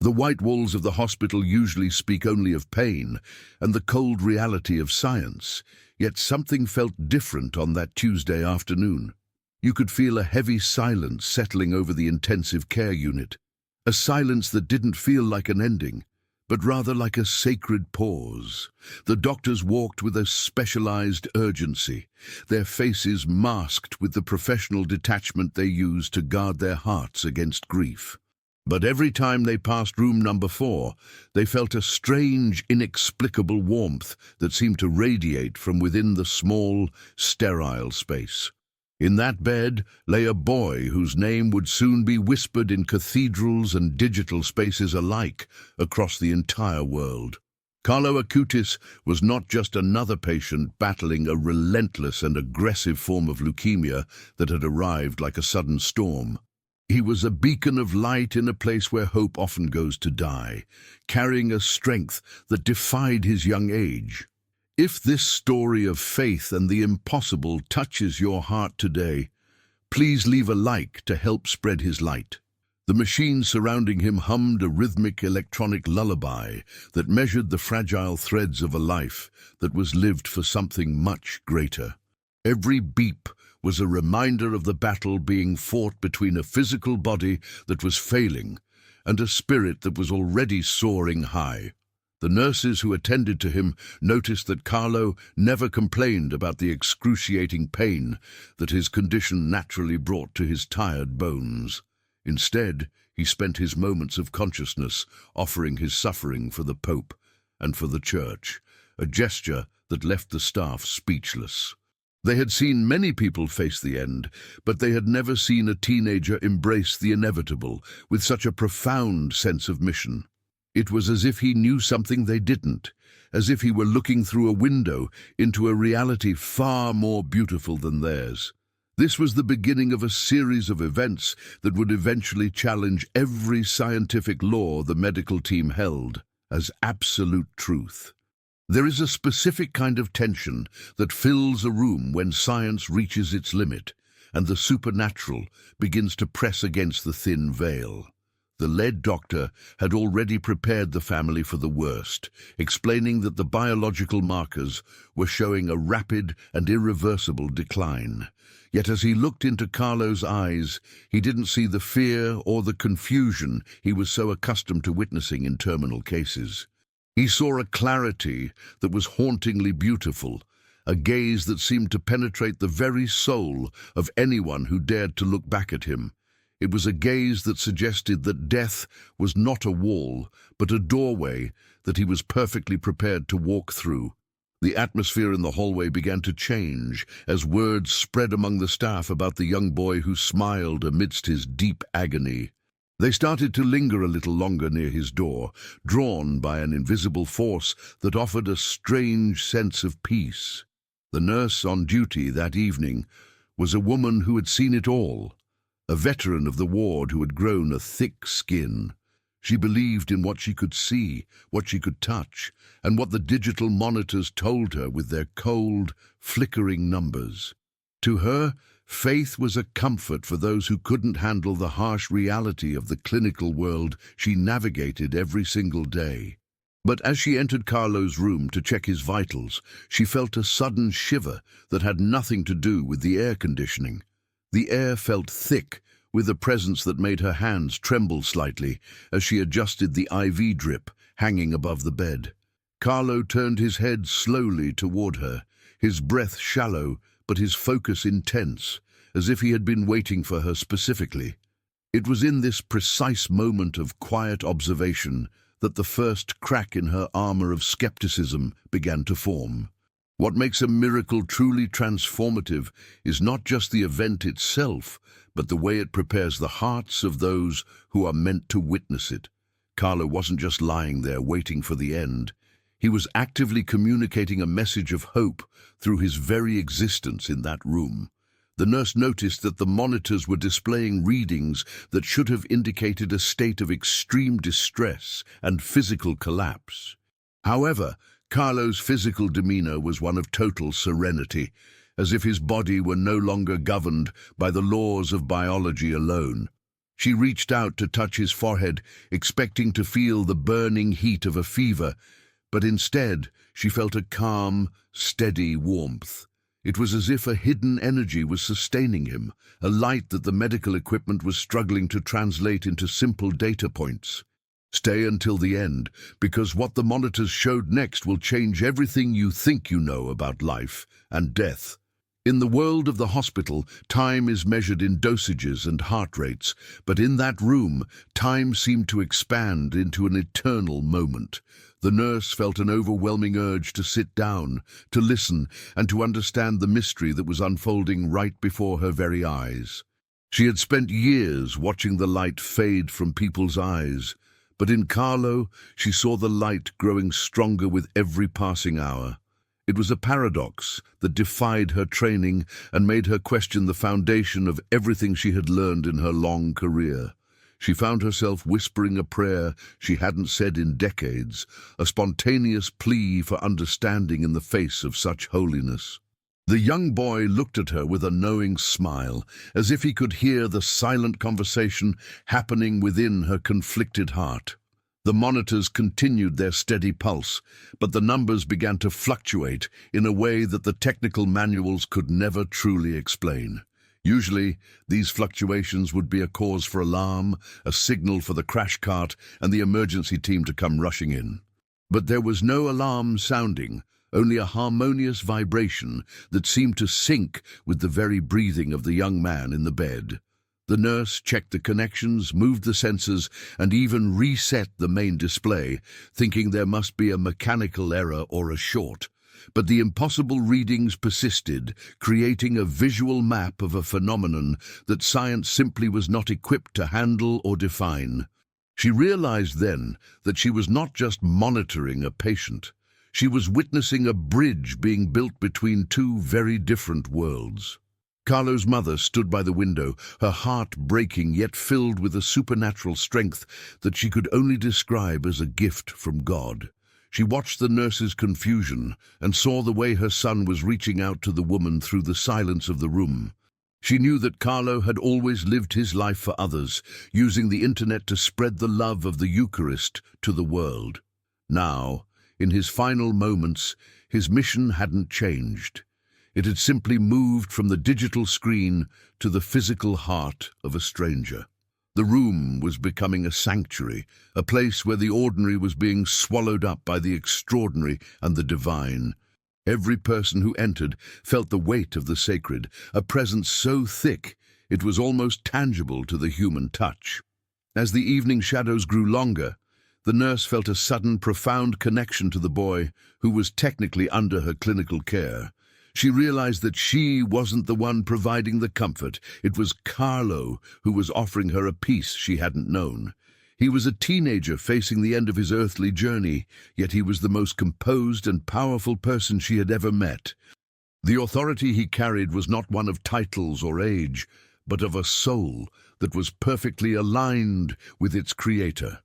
The white walls of the hospital usually speak only of pain and the cold reality of science, yet something felt different on that Tuesday afternoon. You could feel a heavy silence settling over the intensive care unit, a silence that didn't feel like an ending, but rather like a sacred pause. The doctors walked with a specialized urgency, their faces masked with the professional detachment they use to guard their hearts against grief. But every time they passed room number 4, they felt a strange, inexplicable warmth that seemed to radiate from within the small, sterile space. In that bed lay a boy whose name would soon be whispered in cathedrals and digital spaces alike across the entire world. Carlo Acutis was not just another patient battling a relentless and aggressive form of leukemia that had arrived like a sudden storm. He was a beacon of light in a place where hope often goes to die, carrying a strength that defied his young age. If this story of faith and the impossible touches your heart today, please leave a like to help spread his light. The machine surrounding him hummed a rhythmic electronic lullaby that measured the fragile threads of a life that was lived for something much greater. Every beep was a reminder of the battle being fought between a physical body that was failing and a spirit that was already soaring high. The nurses who attended to him noticed that Carlo never complained about the excruciating pain that his condition naturally brought to his tired bones. Instead, he spent his moments of consciousness offering his suffering for the Pope and for the Church, a gesture that left the staff speechless. They had seen many people face the end, but they had never seen a teenager embrace the inevitable with such a profound sense of mission. It was as if he knew something they didn't, as if he were looking through a window into a reality far more beautiful than theirs. This was the beginning of a series of events that would eventually challenge every scientific law the medical team held as absolute truth. There is a specific kind of tension that fills a room when science reaches its limit and the supernatural begins to press against the thin veil. The lead doctor had already prepared the family for the worst, explaining that the biological markers were showing a rapid and irreversible decline. Yet as he looked into Carlo's eyes, he didn't see the fear or the confusion he was so accustomed to witnessing in terminal cases. He saw a clarity that was hauntingly beautiful, a gaze that seemed to penetrate the very soul of anyone who dared to look back at him. It was a gaze that suggested that death was not a wall, but a doorway that he was perfectly prepared to walk through. The atmosphere in the hallway began to change as words spread among the staff about the young boy who smiled amidst his deep agony. They started to linger a little longer near his door, drawn by an invisible force that offered a strange sense of peace. The nurse on duty that evening was a woman who had seen it all, a veteran of the ward who had grown a thick skin. She believed in what she could see, what she could touch, and what the digital monitors told her with their cold, flickering numbers. To her, faith was a comfort for those who couldn't handle the harsh reality of the clinical world she navigated every single day. But as she entered Carlo's room to check his vitals, she felt a sudden shiver that had nothing to do with the air conditioning. The air felt thick, with a presence that made her hands tremble slightly as she adjusted the IV drip hanging above the bed. Carlo turned his head slowly toward her, his breath shallow but his focus intense, as if he had been waiting for her specifically. It was in this precise moment of quiet observation that the first crack in her armor of skepticism began to form. What makes a miracle truly transformative is not just the event itself, but the way it prepares the hearts of those who are meant to witness it. Carlo wasn't just lying there waiting for the end. He was actively communicating a message of hope through his very existence in that room. The nurse noticed that the monitors were displaying readings that should have indicated a state of extreme distress and physical collapse. However, Carlo's physical demeanor was one of total serenity, as if his body were no longer governed by the laws of biology alone. She reached out to touch his forehead, expecting to feel the burning heat of a fever, but instead she felt a calm, steady warmth. It was as if a hidden energy was sustaining him, a light that the medical equipment was struggling to translate into simple data points. Stay until the end, because what the monitors showed next will change everything you think you know about life and death. In the world of the hospital, time is measured in dosages and heart rates, but in that room, time seemed to expand into an eternal moment. The nurse felt an overwhelming urge to sit down, to listen, and to understand the mystery that was unfolding right before her very eyes. She had spent years watching the light fade from people's eyes, but in Carlo, she saw the light growing stronger with every passing hour. It was a paradox that defied her training and made her question the foundation of everything she had learned in her long career. She found herself whispering a prayer she hadn't said in decades, a spontaneous plea for understanding in the face of such holiness. The young boy looked at her with a knowing smile, as if he could hear the silent conversation happening within her conflicted heart. The monitors continued their steady pulse, but the numbers began to fluctuate in a way that the technical manuals could never truly explain. Usually, these fluctuations would be a cause for alarm, a signal for the crash cart and the emergency team to come rushing in. But there was no alarm sounding, only a harmonious vibration that seemed to sync with the very breathing of the young man in the bed. The nurse checked the connections, moved the sensors, and even reset the main display, thinking there must be a mechanical error or a short. But the impossible readings persisted, creating a visual map of a phenomenon that science simply was not equipped to handle or define. She realized then that she was not just monitoring a patient. She was witnessing a bridge being built between two very different worlds. Carlo's mother stood by the window, her heart breaking yet filled with a supernatural strength that she could only describe as a gift from God. She watched the nurse's confusion and saw the way her son was reaching out to the woman through the silence of the room. She knew that Carlo had always lived his life for others, using the internet to spread the love of the Eucharist to the world. Now, in his final moments, his mission hadn't changed. It had simply moved from the digital screen to the physical heart of a stranger. The room was becoming a sanctuary, a place where the ordinary was being swallowed up by the extraordinary and the divine. Every person who entered felt the weight of the sacred, a presence so thick it was almost tangible to the human touch. As the evening shadows grew longer, the nurse felt a sudden, profound connection to the boy who was technically under her clinical care. She realized that she wasn't the one providing the comfort. It was Carlo who was offering her a peace she hadn't known. He was a teenager facing the end of his earthly journey, yet he was the most composed and powerful person she had ever met. The authority he carried was not one of titles or age, but of a soul that was perfectly aligned with its creator.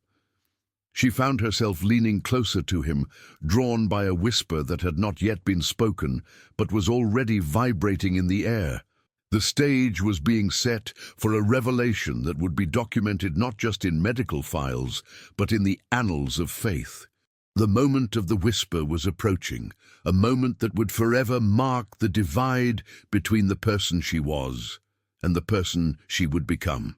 She found herself leaning closer to him, drawn by a whisper that had not yet been spoken, but was already vibrating in the air. The stage was being set for a revelation that would be documented not just in medical files, but in the annals of faith. The moment of the whisper was approaching, a moment that would forever mark the divide between the person she was and the person she would become.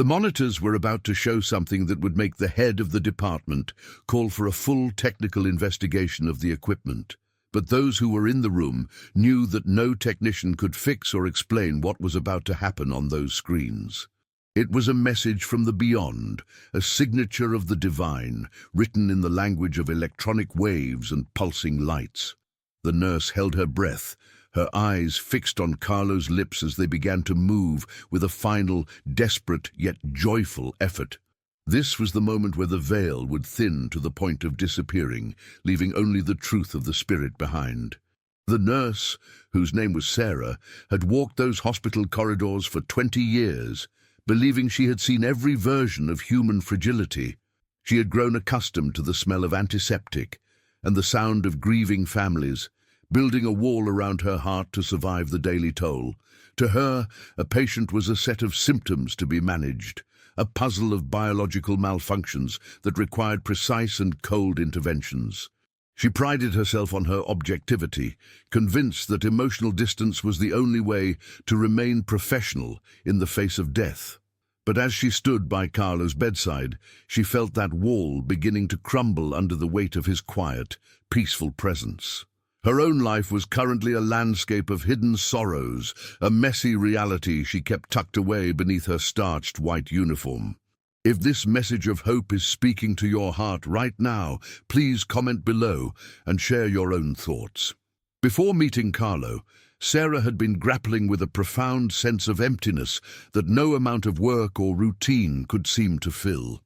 The monitors were about to show something that would make the head of the department call for a full technical investigation of the equipment. But those who were in the room knew that no technician could fix or explain what was about to happen on those screens. It was a message from the beyond, a signature of the divine, written in the language of electronic waves and pulsing lights. The nurse held her breath, her eyes fixed on Carlo's lips as they began to move with a final, desperate yet joyful effort. This was the moment where the veil would thin to the point of disappearing, leaving only the truth of the spirit behind. The nurse, whose name was Sarah, had walked those hospital corridors for 20 years, believing she had seen every version of human fragility. She had grown accustomed to the smell of antiseptic and the sound of grieving families, building a wall around her heart to survive the daily toll. To her, a patient was a set of symptoms to be managed, a puzzle of biological malfunctions that required precise and cold interventions. She prided herself on her objectivity, convinced that emotional distance was the only way to remain professional in the face of death. But as she stood by Carlo's bedside, she felt that wall beginning to crumble under the weight of his quiet, peaceful presence. Her own life was currently a landscape of hidden sorrows, a messy reality she kept tucked away beneath her starched white uniform. If this message of hope is speaking to your heart right now, please comment below and share your own thoughts. Before meeting Carlo, Sarah had been grappling with a profound sense of emptiness that no amount of work or routine could seem to fill.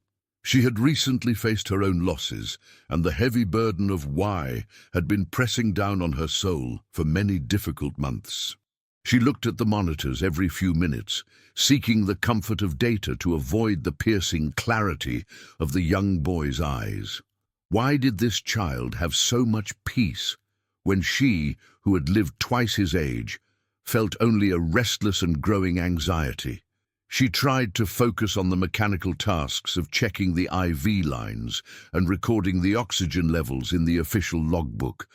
She had recently faced her own losses, and the heavy burden of why had been pressing down on her soul for many difficult months. She looked at the monitors every few minutes, seeking the comfort of data to avoid the piercing clarity of the young boy's eyes. Why did this child have so much peace when she, who had lived twice his age, felt only a restless and growing anxiety? She tried to focus on the mechanical tasks of checking the IV lines and recording the oxygen levels in the official logbook,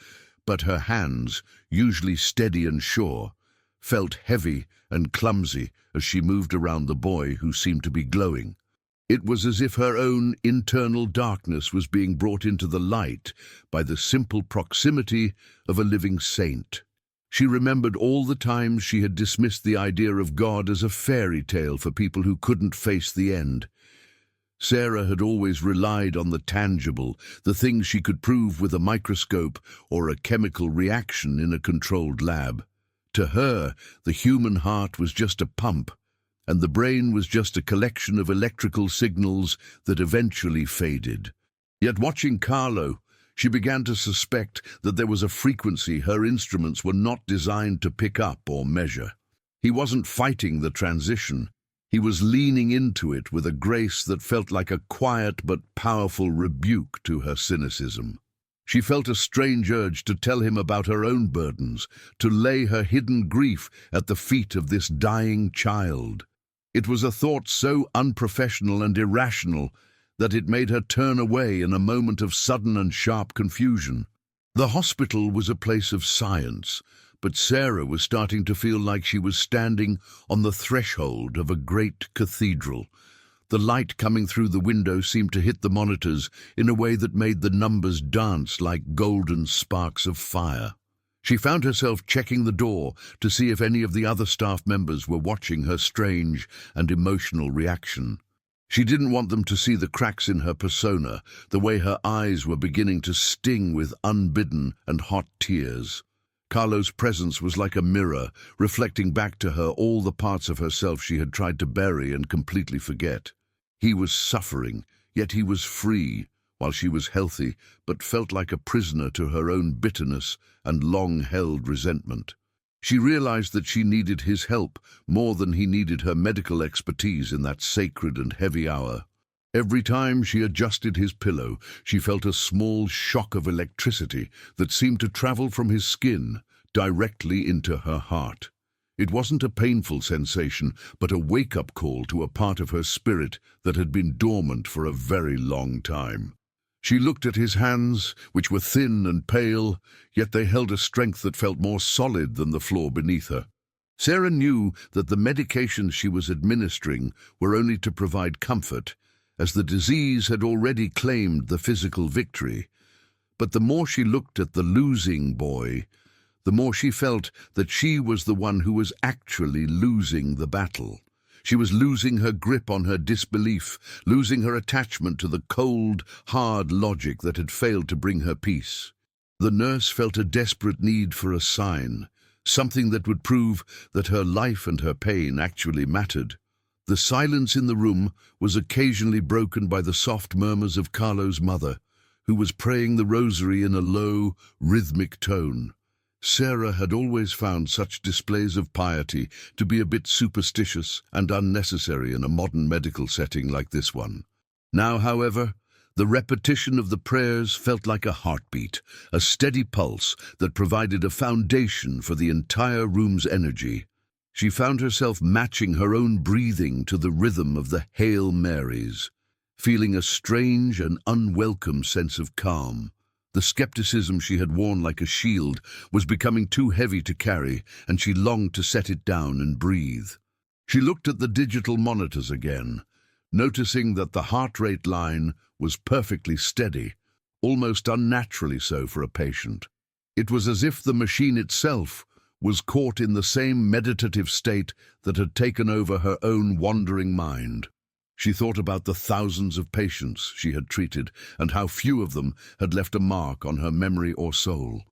but her hands, usually steady and sure, felt heavy and clumsy as she moved around the boy who seemed to be glowing. It was as if her own internal darkness was being brought into the light by the simple proximity of a living saint. She remembered all the times she had dismissed the idea of God as a fairy tale for people who couldn't face the end. Sarah had always relied on the tangible, the things she could prove with a microscope or a chemical reaction in a controlled lab. To her, the human heart was just a pump, and the brain was just a collection of electrical signals that eventually faded. Yet watching Carlo, she began to suspect that there was a frequency her instruments were not designed to pick up or measure. He wasn't fighting the transition. He was leaning into it with a grace that felt like a quiet but powerful rebuke to her cynicism. She felt a strange urge to tell him about her own burdens, to lay her hidden grief at the feet of this dying child. It was a thought so unprofessional and irrational that it made her turn away in a moment of sudden and sharp confusion. The hospital was a place of science, but Sarah was starting to feel like she was standing on the threshold of a great cathedral. The light coming through the window seemed to hit the monitors in a way that made the numbers dance like golden sparks of fire. She found herself checking the door to see if any of the other staff members were watching her strange and emotional reaction. She didn't want them to see the cracks in her persona, the way her eyes were beginning to sting with unbidden and hot tears. Carlo's presence was like a mirror, reflecting back to her all the parts of herself she had tried to bury and completely forget. He was suffering, yet he was free, while she was healthy, but felt like a prisoner to her own bitterness and long-held resentment. She realized that she needed his help more than he needed her medical expertise in that sacred and heavy hour. Every time she adjusted his pillow, she felt a small shock of electricity that seemed to travel from his skin directly into her heart. It wasn't a painful sensation, but a wake-up call to a part of her spirit that had been dormant for a very long time. She looked at his hands, which were thin and pale, yet they held a strength that felt more solid than the floor beneath her. Sarah knew that the medications she was administering were only to provide comfort, as the disease had already claimed the physical victory. But the more she looked at the losing boy, the more she felt that she was the one who was actually losing the battle. She was losing her grip on her disbelief, losing her attachment to the cold, hard logic that had failed to bring her peace. The nurse felt a desperate need for a sign, something that would prove that her life and her pain actually mattered. The silence in the room was occasionally broken by the soft murmurs of Carlo's mother, who was praying the rosary in a low, rhythmic tone. Sarah had always found such displays of piety to be a bit superstitious and unnecessary in a modern medical setting like this one. Now, however, the repetition of the prayers felt like a heartbeat, a steady pulse that provided a foundation for the entire room's energy. She found herself matching her own breathing to the rhythm of the Hail Marys, feeling a strange and unwelcome sense of calm. The skepticism she had worn like a shield was becoming too heavy to carry, and she longed to set it down and breathe. She looked at the digital monitors again, noticing that the heart rate line was perfectly steady, almost unnaturally so for a patient. It was as if the machine itself was caught in the same meditative state that had taken over her own wandering mind. She thought about the thousands of patients she had treated and how few of them had left a mark on her memory or soul.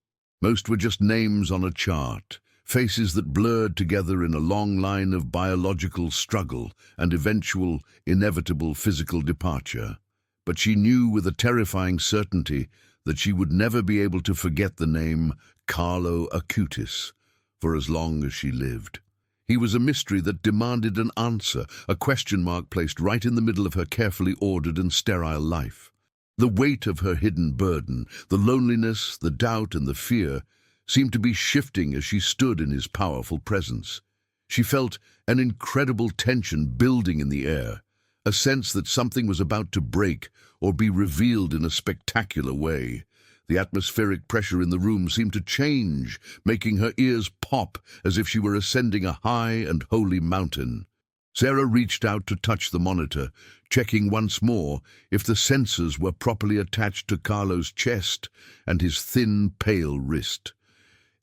Most were just names on a chart, faces that blurred together in a long line of biological struggle and eventual, inevitable physical departure. But she knew with a terrifying certainty that she would never be able to forget the name Carlo Acutis for as long as she lived. He was a mystery that demanded an answer, a question mark placed right in the middle of her carefully ordered and sterile life. The weight of her hidden burden, the loneliness, the doubt, and the fear seemed to be shifting as she stood in his powerful presence. She felt an incredible tension building in the air, a sense that something was about to break or be revealed in a spectacular way. The atmospheric pressure in the room seemed to change, making her ears pop as if she were ascending a high and holy mountain. Sarah reached out to touch the monitor, checking once more if the sensors were properly attached to Carlo's chest and his thin, pale wrist.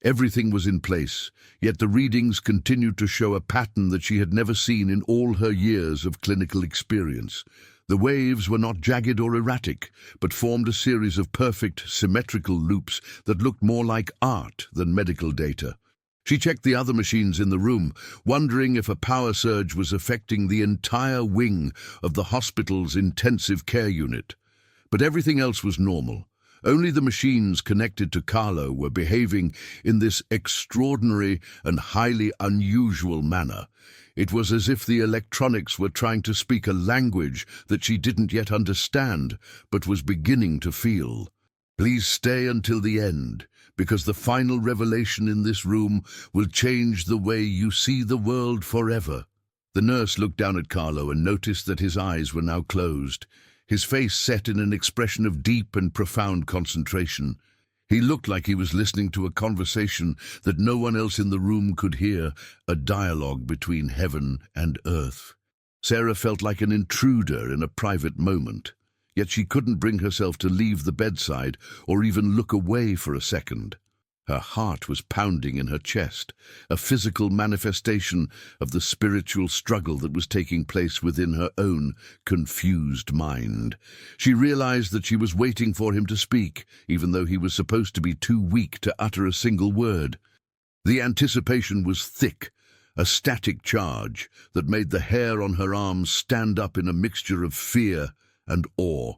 Everything was in place, yet the readings continued to show a pattern that she had never seen in all her years of clinical experience. The waves were not jagged or erratic, but formed a series of perfect, symmetrical loops that looked more like art than medical data. She checked the other machines in the room, wondering if a power surge was affecting the entire wing of the hospital's intensive care unit. But everything else was normal. Only the machines connected to Carlo were behaving in this extraordinary and highly unusual manner. It was as if the electronics were trying to speak a language that she didn't yet understand, but was beginning to feel. Please stay until the end, because the final revelation in this room will change the way you see the world forever. The nurse looked down at Carlo and noticed that his eyes were now closed, his face set in an expression of deep and profound concentration. He looked like he was listening to a conversation that no one else in the room could hear, a dialogue between heaven and earth. Sarah felt like an intruder in a private moment, yet she couldn't bring herself to leave the bedside or even look away for a second. Her heart was pounding in her chest, a physical manifestation of the spiritual struggle that was taking place within her own confused mind. She realized that she was waiting for him to speak, even though he was supposed to be too weak to utter a single word. The anticipation was thick, a static charge that made the hair on her arms stand up in a mixture of fear and awe.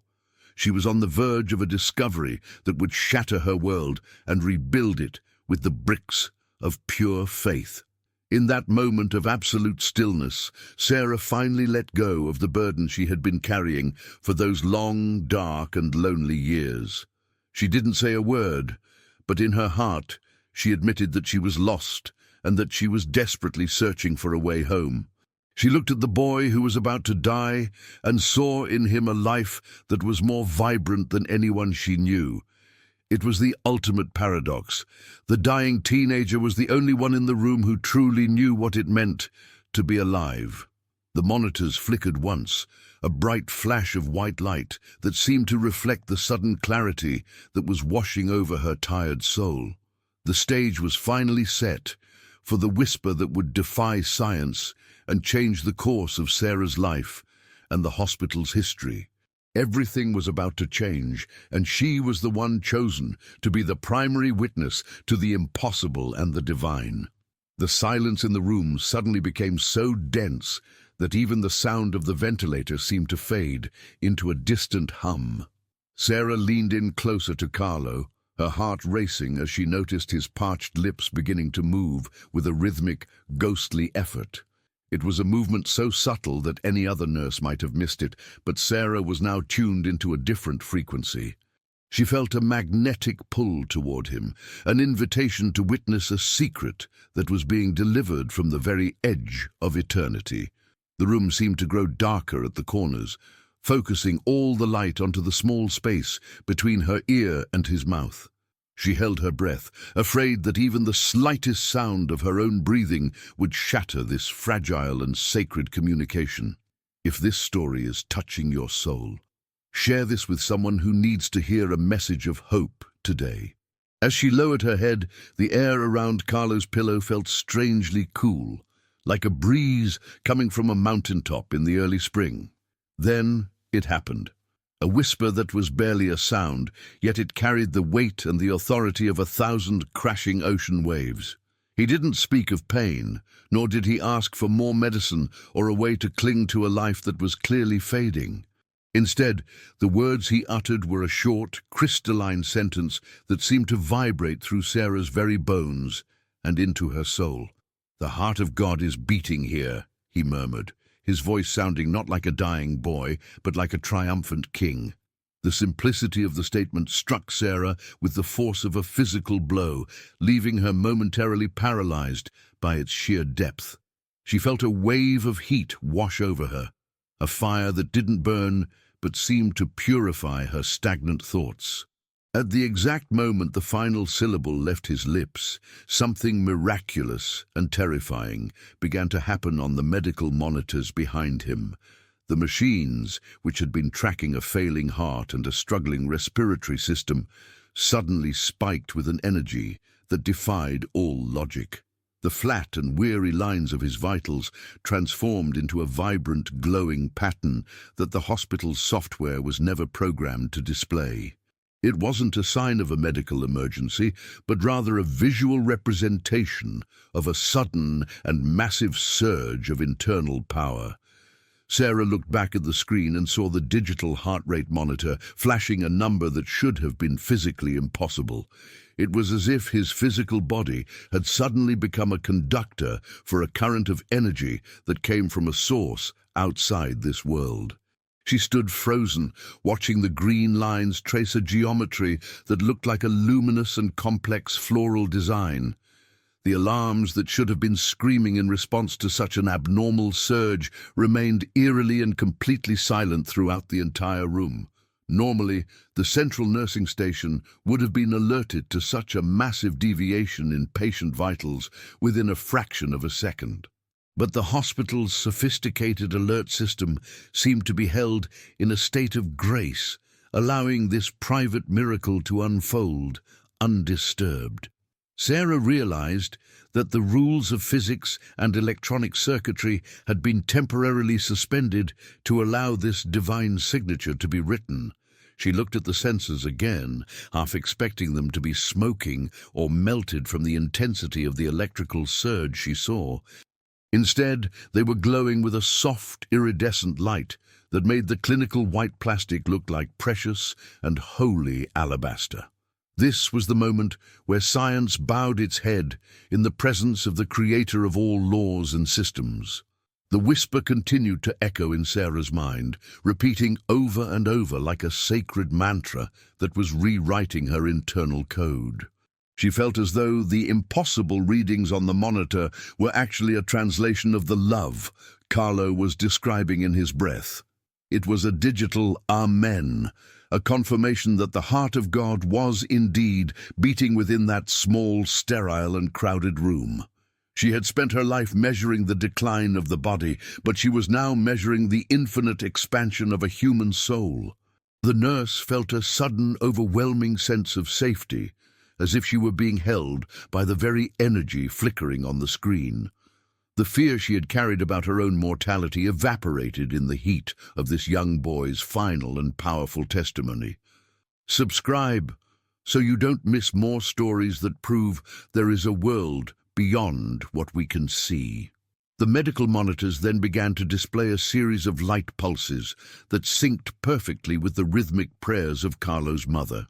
She was on the verge of a discovery that would shatter her world and rebuild it with the bricks of pure faith. In that moment of absolute stillness, Sarah finally let go of the burden she had been carrying for those long, dark, and lonely years. She didn't say a word, but in her heart she admitted that she was lost and that she was desperately searching for a way home. She looked at the boy who was about to die and saw in him a life that was more vibrant than anyone she knew. It was the ultimate paradox. The dying teenager was the only one in the room who truly knew what it meant to be alive. The monitors flickered once, a bright flash of white light that seemed to reflect the sudden clarity that was washing over her tired soul. The stage was finally set for the whisper that would defy science and change the course of Sarah's life and the hospital's history. Everything was about to change, and she was the one chosen to be the primary witness to the impossible and the divine. The silence in the room suddenly became so dense that even the sound of the ventilator seemed to fade into a distant hum. Sarah leaned in closer to Carlo, her heart racing as she noticed his parched lips beginning to move with a rhythmic, ghostly effort. It was a movement so subtle that any other nurse might have missed it, but Sarah was now tuned into a different frequency. She felt a magnetic pull toward him, an invitation to witness a secret that was being delivered from the very edge of eternity. The room seemed to grow darker at the corners, focusing all the light onto the small space between her ear and his mouth. She held her breath, afraid that even the slightest sound of her own breathing would shatter this fragile and sacred communication. If this story is touching your soul, share this with someone who needs to hear a message of hope today. As she lowered her head, the air around Carlo's pillow felt strangely cool, like a breeze coming from a mountaintop in the early spring. Then it happened. A whisper that was barely a sound, yet it carried the weight and the authority of 1,000 crashing ocean waves. He didn't speak of pain, nor did he ask for more medicine or a way to cling to a life that was clearly fading. Instead, the words he uttered were a short, crystalline sentence that seemed to vibrate through Sarah's very bones and into her soul. "The heart of God is beating here," he murmured, his voice sounding not like a dying boy, but like a triumphant king. The simplicity of the statement struck Sarah with the force of a physical blow, leaving her momentarily paralyzed by its sheer depth. She felt a wave of heat wash over her, a fire that didn't burn but seemed to purify her stagnant thoughts. At the exact moment the final syllable left his lips, something miraculous and terrifying began to happen on the medical monitors behind him. The machines, which had been tracking a failing heart and a struggling respiratory system, suddenly spiked with an energy that defied all logic. The flat and weary lines of his vitals transformed into a vibrant, glowing pattern that the hospital's software was never programmed to display. It wasn't a sign of a medical emergency, but rather a visual representation of a sudden and massive surge of internal power. Sarah looked back at the screen and saw the digital heart rate monitor flashing a number that should have been physically impossible. It was as if his physical body had suddenly become a conductor for a current of energy that came from a source outside this world. She stood frozen, watching the green lines trace a geometry that looked like a luminous and complex floral design. The alarms that should have been screaming in response to such an abnormal surge remained eerily and completely silent throughout the entire room. Normally, the central nursing station would have been alerted to such a massive deviation in patient vitals within a fraction of a second. But the hospital's sophisticated alert system seemed to be held in a state of grace, allowing this private miracle to unfold undisturbed. Sarah realized that the rules of physics and electronic circuitry had been temporarily suspended to allow this divine signature to be written. She looked at the sensors again, half expecting them to be smoking or melted from the intensity of the electrical surge she saw. Instead, they were glowing with a soft, iridescent light that made the clinical white plastic look like precious and holy alabaster. This was the moment where science bowed its head in the presence of the creator of all laws and systems. The whisper continued to echo in Sarah's mind, repeating over and over like a sacred mantra that was rewriting her internal code. She felt as though the impossible readings on the monitor were actually a translation of the love Carlo was describing in his breath. It was a digital Amen, a confirmation that the heart of God was indeed beating within that small, sterile and crowded room. She had spent her life measuring the decline of the body, but she was now measuring the infinite expansion of a human soul. The nurse felt a sudden, overwhelming sense of safety, as if she were being held by the very energy flickering on the screen. The fear she had carried about her own mortality evaporated in the heat of this young boy's final and powerful testimony. Subscribe so you don't miss more stories that prove there is a world beyond what we can see. The medical monitors then began to display a series of light pulses that synced perfectly with the rhythmic prayers of Carlo's mother.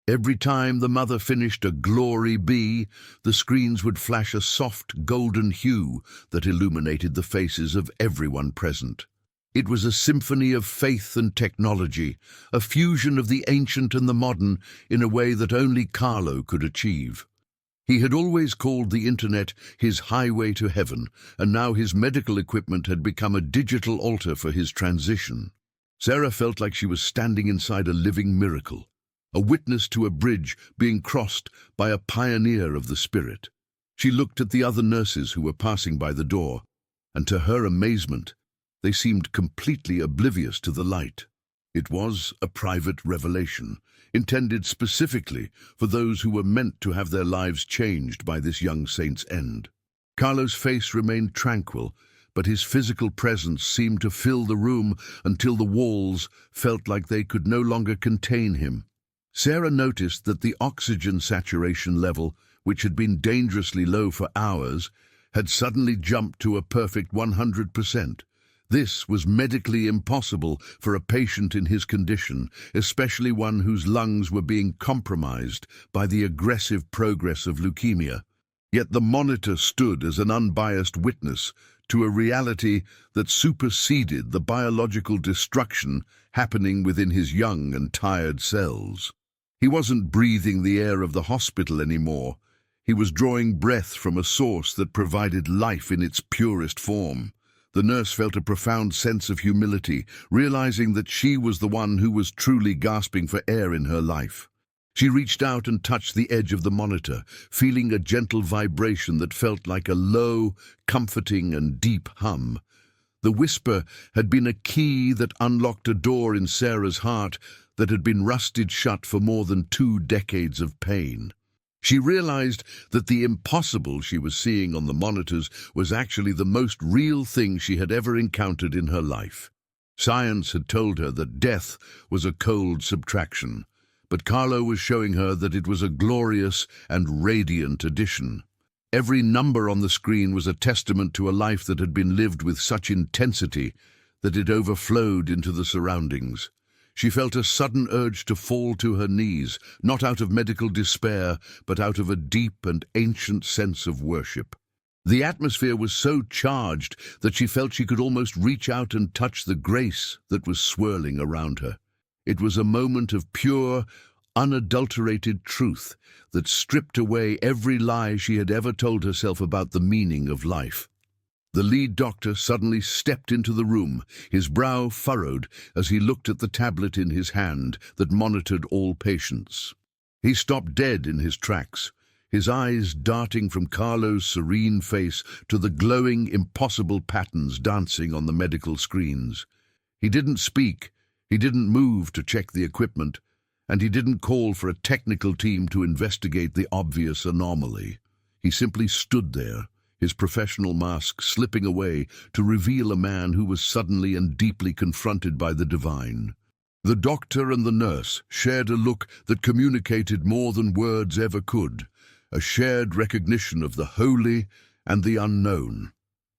Every time the mother finished a glory be, the screens would flash a soft golden hue that illuminated the faces of everyone present. It was a symphony of faith and technology, a fusion of the ancient and the modern in a way that only Carlo could achieve. He had always called the internet his highway to heaven, and now his medical equipment had become a digital altar for his transition. Sarah felt like she was standing inside a living miracle, a witness to a bridge being crossed by a pioneer of the spirit. She looked at the other nurses who were passing by the door, and to her amazement, they seemed completely oblivious to the light. It was a private revelation, intended specifically for those who were meant to have their lives changed by this young saint's end. Carlo's face remained tranquil, but his physical presence seemed to fill the room until the walls felt like they could no longer contain him. Sarah noticed that the oxygen saturation level, which had been dangerously low for hours, had suddenly jumped to a perfect 100%. This was medically impossible for a patient in his condition, especially one whose lungs were being compromised by the aggressive progress of leukemia. Yet the monitor stood as an unbiased witness to a reality that superseded the biological destruction happening within his young and tired cells. He wasn't breathing the air of the hospital anymore. He was drawing breath from a source that provided life in its purest form. The nurse felt a profound sense of humility, realizing that she was the one who was truly gasping for air in her life. She reached out and touched the edge of the monitor, feeling a gentle vibration that felt like a low, comforting and deep hum. The whisper had been a key that unlocked a door in Sarah's heart that had been rusted shut for more than 2 decades of pain. She realized that the impossible she was seeing on the monitors was actually the most real thing she had ever encountered in her life. Science had told her that death was a cold subtraction, but Carlo was showing her that it was a glorious and radiant addition. Every number on the screen was a testament to a life that had been lived with such intensity that it overflowed into the surroundings. She felt a sudden urge to fall to her knees, not out of medical despair, but out of a deep and ancient sense of worship. The atmosphere was so charged that she felt she could almost reach out and touch the grace that was swirling around her. It was a moment of pure, unadulterated truth that stripped away every lie she had ever told herself about the meaning of life. The lead doctor suddenly stepped into the room, his brow furrowed as he looked at the tablet in his hand that monitored all patients. He stopped dead in his tracks, his eyes darting from Carlo's serene face to the glowing, impossible patterns dancing on the medical screens. He didn't speak, he didn't move to check the equipment, and he didn't call for a technical team to investigate the obvious anomaly. He simply stood there, his professional mask slipping away to reveal a man who was suddenly and deeply confronted by the divine. The doctor and the nurse shared a look that communicated more than words ever could, a shared recognition of the holy and the unknown.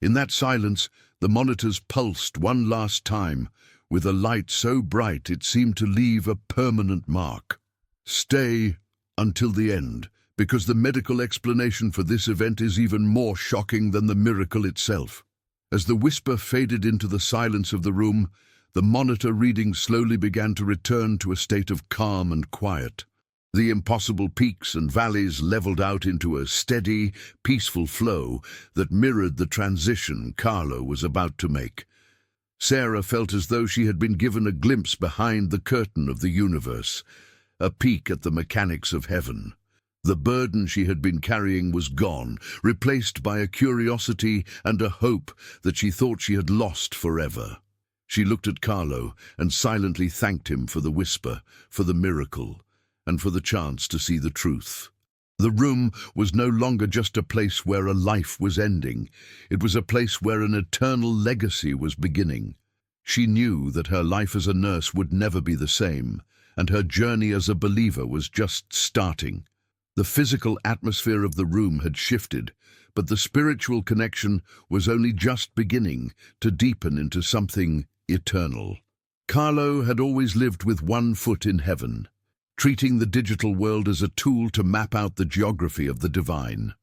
In that silence, the monitors pulsed one last time, with a light so bright it seemed to leave a permanent mark. Stay until the end, because the medical explanation for this event is even more shocking than the miracle itself. As the whisper faded into the silence of the room, the monitor reading slowly began to return to a state of calm and quiet. The impossible peaks and valleys leveled out into a steady, peaceful flow that mirrored the transition Carlo was about to make. Sarah felt as though she had been given a glimpse behind the curtain of the universe, a peek at the mechanics of heaven. The burden she had been carrying was gone, replaced by a curiosity and a hope that she thought she had lost forever. She looked at Carlo and silently thanked him for the whisper, for the miracle, and for the chance to see the truth. The room was no longer just a place where a life was ending. It was a place where an eternal legacy was beginning. She knew that her life as a nurse would never be the same, and her journey as a believer was just starting. The physical atmosphere of the room had shifted, but the spiritual connection was only just beginning to deepen into something eternal. Carlo had always lived with one foot in heaven, treating the digital world as a tool to map out the geography of the divine.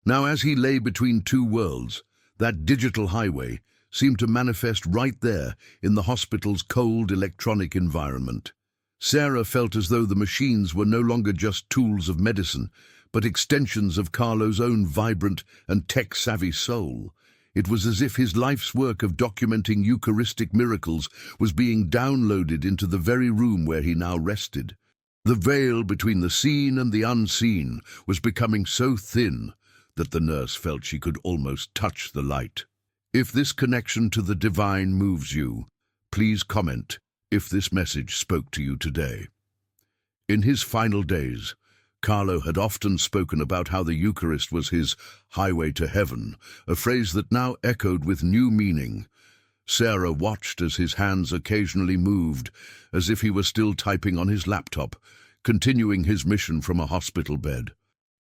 Now, as he lay between two worlds, that digital highway, seemed to manifest right there in the hospital's cold electronic environment. Sarah felt as though the machines were no longer just tools of medicine, but extensions of Carlo's own vibrant and tech-savvy soul. It was as if his life's work of documenting Eucharistic miracles was being downloaded into the very room where he now rested. The veil between the seen and the unseen was becoming so thin that the nurse felt she could almost touch the light. If this connection to the divine moves you, please comment if this message spoke to you today. In his final days, Carlo had often spoken about how the Eucharist was his highway to heaven, a phrase that now echoed with new meaning. Sarah watched as his hands occasionally moved, as if he were still typing on his laptop, continuing his mission from a hospital bed.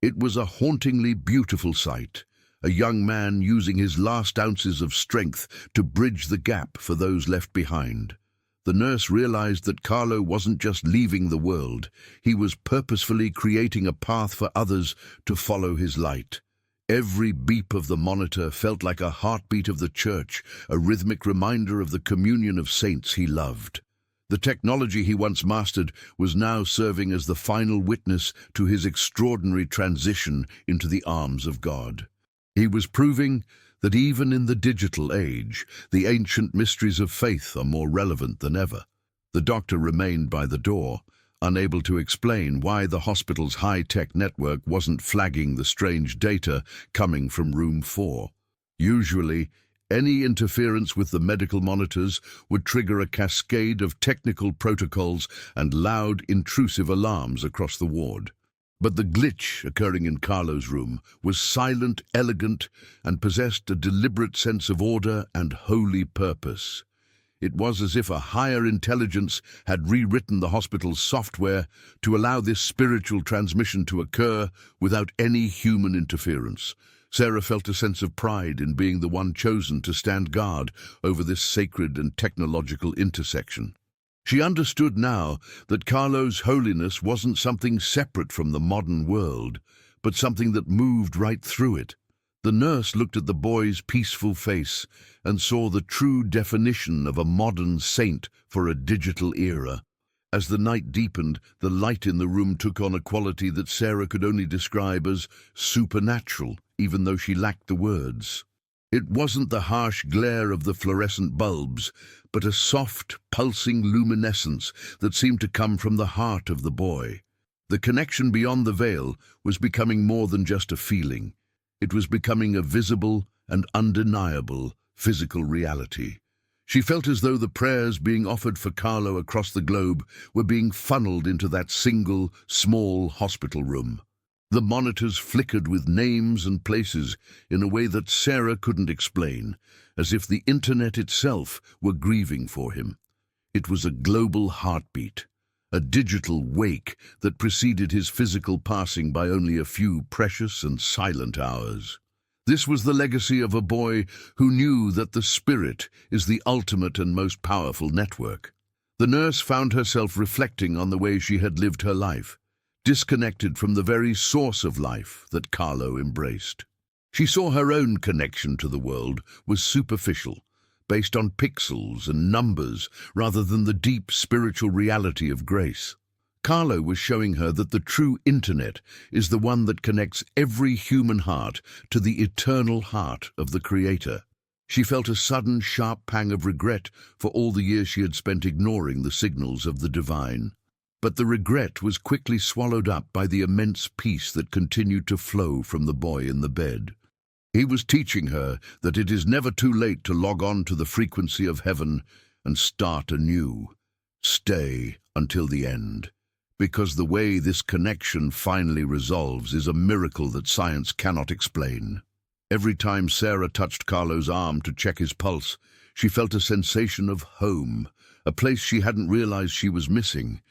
It was a hauntingly beautiful sight, a young man using his last ounces of strength to bridge the gap for those left behind. The nurse realized that Carlo wasn't just leaving the world, he was purposefully creating a path for others to follow his light. Every beep of the monitor felt like a heartbeat of the church, a rhythmic reminder of the communion of saints he loved. The technology he once mastered was now serving as the final witness to his extraordinary transition into the arms of God. He was proving that even in the digital age, the ancient mysteries of faith are more relevant than ever. The doctor remained by the door, unable to explain why the hospital's high-tech network wasn't flagging the strange data coming from room 4. Usually, any interference with the medical monitors would trigger a cascade of technical protocols and loud, intrusive alarms across the ward. But the glitch occurring in Carlo's room was silent, elegant, and possessed a deliberate sense of order and holy purpose. It was as if a higher intelligence had rewritten the hospital's software to allow this spiritual transmission to occur without any human interference. Sarah felt a sense of pride in being the one chosen to stand guard over this sacred and technological intersection. She understood now that Carlo's holiness wasn't something separate from the modern world, but something that moved right through it. The nurse looked at the boy's peaceful face and saw the true definition of a modern saint for a digital era. As the night deepened, the light in the room took on a quality that Sarah could only describe as supernatural, even though she lacked the words. It wasn't the harsh glare of the fluorescent bulbs, but a soft, pulsing luminescence that seemed to come from the heart of the boy. The connection beyond the veil was becoming more than just a feeling. It was becoming a visible and undeniable physical reality. She felt as though the prayers being offered for Carlo across the globe were being funneled into that single, small hospital room. The monitors flickered with names and places in a way that Sarah couldn't explain, as if the internet itself were grieving for him. It was a global heartbeat, a digital wake that preceded his physical passing by only a few precious and silent hours. This was the legacy of a boy who knew that the spirit is the ultimate and most powerful network. The nurse found herself reflecting on the way she had lived her life, disconnected from the very source of life that Carlo embraced. She saw her own connection to the world was superficial, based on pixels and numbers rather than the deep spiritual reality of grace. Carlo was showing her that the true internet is the one that connects every human heart to the eternal heart of the Creator. She felt a sudden, sharp pang of regret for all the years she had spent ignoring the signals of the divine. But the regret was quickly swallowed up by the immense peace that continued to flow from the boy in the bed. He was teaching her that it is never too late to log on to the frequency of heaven and start anew. Stay until the end, because the way this connection finally resolves is a miracle that science cannot explain. Every time Sarah touched Carlo's arm to check his pulse, she felt a sensation of home, a place she hadn't realized she was missing.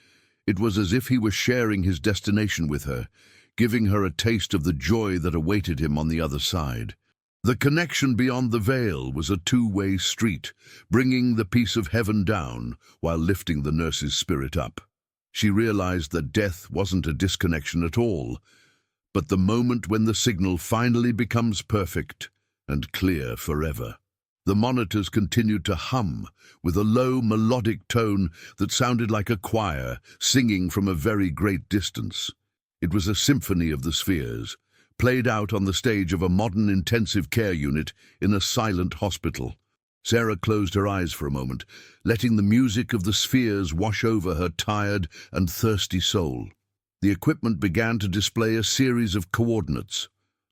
It was as if he were sharing his destination with her, giving her a taste of the joy that awaited him on the other side. The connection beyond the veil was a two-way street, bringing the peace of heaven down while lifting the nurse's spirit up. She realized that death wasn't a disconnection at all, but the moment when the signal finally becomes perfect and clear forever. The monitors continued to hum with a low melodic tone that sounded like a choir singing from a very great distance. It was a symphony of the spheres, played out on the stage of a modern intensive care unit in a silent hospital. Sarah closed her eyes for a moment, letting the music of the spheres wash over her tired and thirsty soul. The equipment began to display a series of coordinates,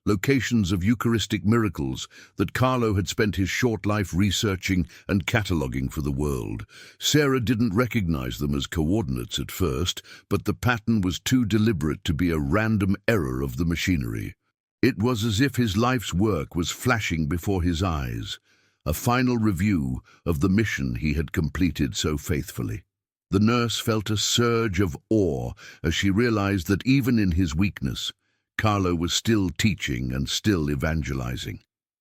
locations of Eucharistic miracles that Carlo had spent his short life researching and cataloguing for the world. Sarah didn't recognize them as coordinates at first, but the pattern was too deliberate to be a random error of the machinery. It was as if his life's work was flashing before his eyes, a final review of the mission he had completed so faithfully. The nurse felt a surge of awe as she realized that even in his weakness, Carlo was still teaching and still evangelizing.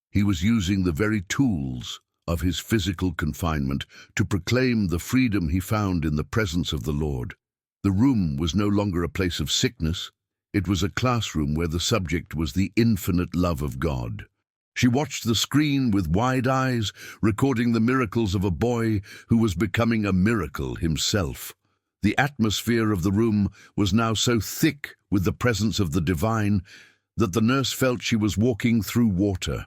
He was using the very tools of his physical confinement to proclaim the freedom he found in the presence of the Lord. The room was no longer a place of sickness. It was a classroom where the subject was the infinite love of God. She watched the screen with wide eyes, recording the miracles of a boy who was becoming a miracle himself. The atmosphere of the room was now so thick with the presence of the divine that the nurse felt she was walking through water.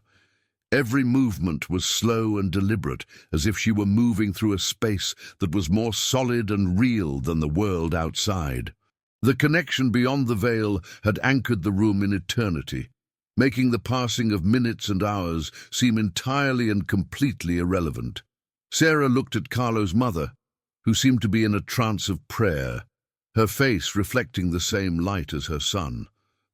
Every movement was slow and deliberate, as if she were moving through a space that was more solid and real than the world outside. The connection beyond the veil had anchored the room in eternity, making the passing of minutes and hours seem entirely and completely irrelevant. Sarah looked at Carlo's mother, who seemed to be in a trance of prayer, her face reflecting the same light as her son.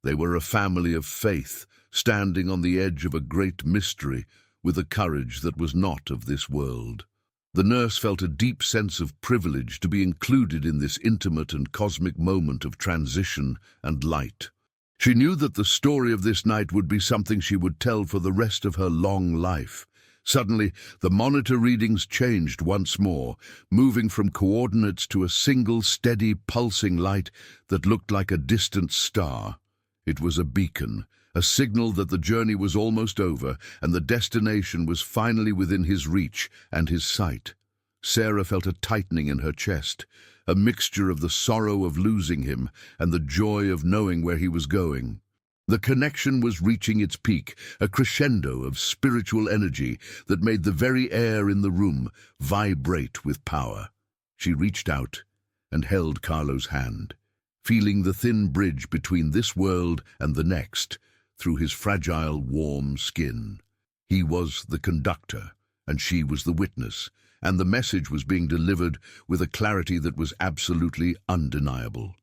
They were a family of faith, standing on the edge of a great mystery with a courage that was not of this world. The nurse felt a deep sense of privilege to be included in this intimate and cosmic moment of transition and light. She knew that the story of this night would be something she would tell for the rest of her long life. Suddenly, the monitor readings changed once more, moving from coordinates to a single, steady, pulsing light that looked like a distant star. It was a beacon, a signal that the journey was almost over and the destination was finally within his reach and his sight. Sarah felt a tightening in her chest, a mixture of the sorrow of losing him and the joy of knowing where he was going. The connection was reaching its peak, a crescendo of spiritual energy that made the very air in the room vibrate with power. She reached out and held Carlo's hand, feeling the thin bridge between this world and the next through his fragile, warm skin. He was the conductor, and she was the witness, and the message was being delivered with a clarity that was absolutely undeniable.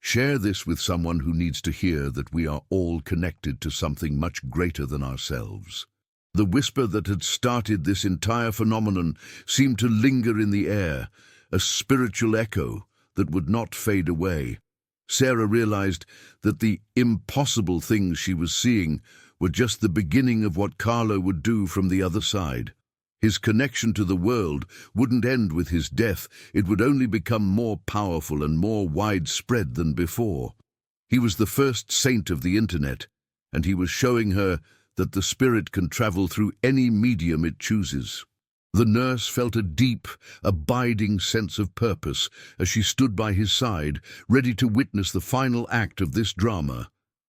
Share this with someone who needs to hear that we are all connected to something much greater than ourselves. The whisper that had started this entire phenomenon seemed to linger in the air, a spiritual echo that would not fade away. Sarah realized that the impossible things she was seeing were just the beginning of what Carlo would do from the other side. His connection to the world wouldn't end with his death, it would only become more powerful and more widespread than before. He was the first saint of the internet, and he was showing her that the spirit can travel through any medium it chooses. The nurse felt a deep, abiding sense of purpose as she stood by his side, ready to witness the final act of this drama.